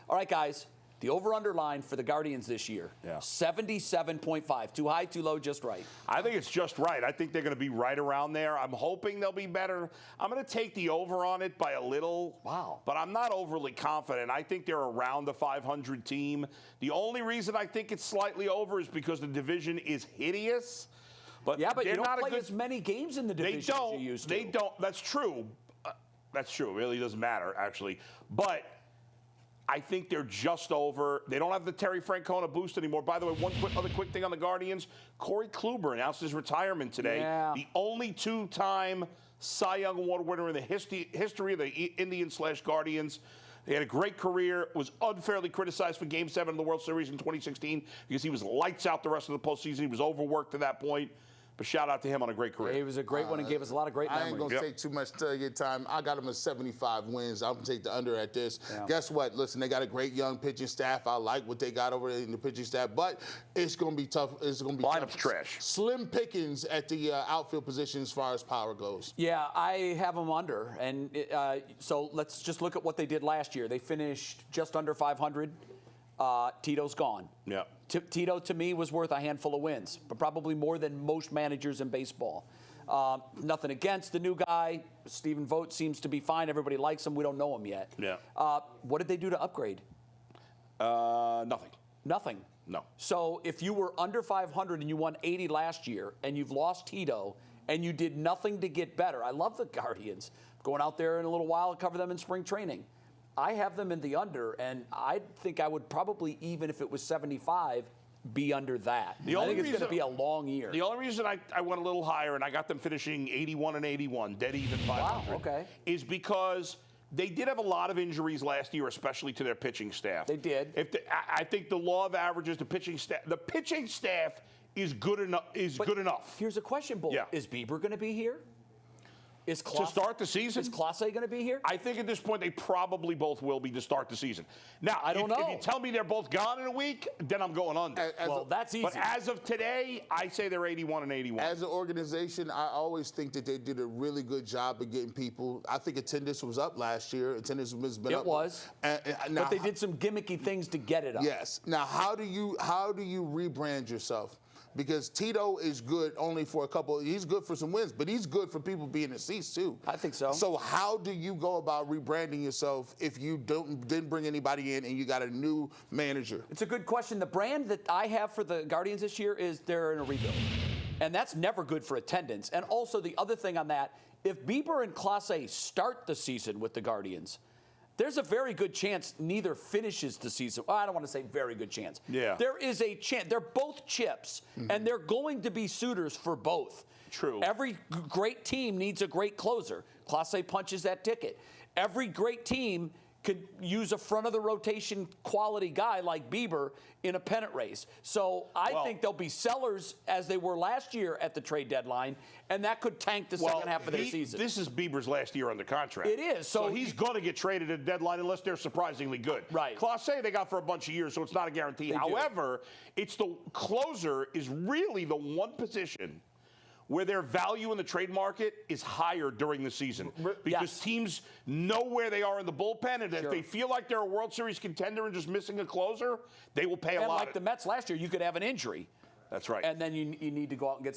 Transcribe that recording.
All right, guys. The over-under line for the Guardians this year, 77.5. Too high, too low, just right? I think it's just right. I think they're going to be right around there. I'm hoping they'll be better. I'm going to take the over on it by a little. Wow. But I'm not overly confident. I think they're around the 500 team. The only reason I think it's slightly over is because the division is hideous. But yeah, but you don't play as many games in the division as you used to. They don't. That's true. That's true. It really doesn't matter, actually. But I think they're just over. They don't have the Terry Francona boost anymore. By the way, other quick thing on the Guardians. Corey Kluber announced his retirement today. Yeah. The only two-time Cy Young Award winner in the history of the Indians/Guardians. He had a great career, was unfairly criticized for Game 7 of the World Series in 2016 because he was lights out the rest of the postseason. He was overworked to that point. But shout out to him on a great career. He was a great one and gave us a lot of great memories. I ain't going to take too much of your time. I got him at 75 wins. I'm going to take the under at this. Yeah. Guess what? Listen, they got a great young pitching staff. I like what they got over in the pitching staff. But it's going to be tough. It's going to be Lineup's trash. Slim pickings at the outfield position as far as power goes. Yeah, I have them under. And so let's just look at what they did last year. They finished just under 500. Tito's gone. Yeah. Tito, to me, was worth a handful of wins, but probably more than most managers in baseball. Nothing against the new guy. Stephen Vogt seems to be fine. Everybody likes him. We don't know him yet. Yeah. What did they do to upgrade? Nothing. Nothing. No. So if you were under 500 and you won 80 last year and you've lost Tito and you did nothing to get better, I love the Guardians. Going out there in a little while and cover them in spring training. I have them in the under, and I think I would probably, even if it was 75, be under that. I think it's going to be a long year. The only reason I went a little higher, and I got them finishing 81 and 81, dead even 500, wow, okay, is because they did have a lot of injuries last year, especially to their pitching staff. They did. I think the law of averages, the pitching staff is good enough. Good enough. Here's a question, Bull. Yeah. Is Bieber going to be here? To start the season? Is Clase going to be here? I think at this point they probably both will be to start the season. Now, I don't know. If you tell me they're both gone in a week, then I'm going under. Well, that's easy. But as of today, I say they're 81 and 81. As an organization, I always think that they did a really good job of getting people. I think attendance was up last year. Attendance has been up. It was. But they did some gimmicky things to get it up. Yes. Now, how do you rebrand yourself? Because Tito is good only for a couple. He's good for some wins, but he's good for people being in seats too. I think so. So how do you go about rebranding yourself if you didn't bring anybody in and you got a new manager? It's a good question. The brand that I have for the Guardians this year is they're in a rebuild. And that's never good for attendance. And also the other thing on that, if Bieber and Clase start the season with the Guardians, there's a very good chance neither finishes the season. Well, I don't want to say very good chance. Yeah. There is a chance. They're both chips, and they're going to be suitors for both. True. Every great team needs a great closer. Clase punches that ticket. Every great team could use a front-of-the-rotation quality guy like Bieber in a pennant race. So I think they'll be sellers as they were last year at the trade deadline, and that could tank the second half of their season. This is Bieber's last year under contract. It is. So he's going to get traded at the deadline unless they're surprisingly good. Right. Clase they got for a bunch of years, so it's not a guarantee. However, it's the closer is really the one position where their value in the trade market is higher during the season. Because teams know where they are in the bullpen, and if they feel like they're a World Series contender and just missing a closer, they will pay a lot. And like the Mets last year, you could have an injury. That's right. And then you need to go out and get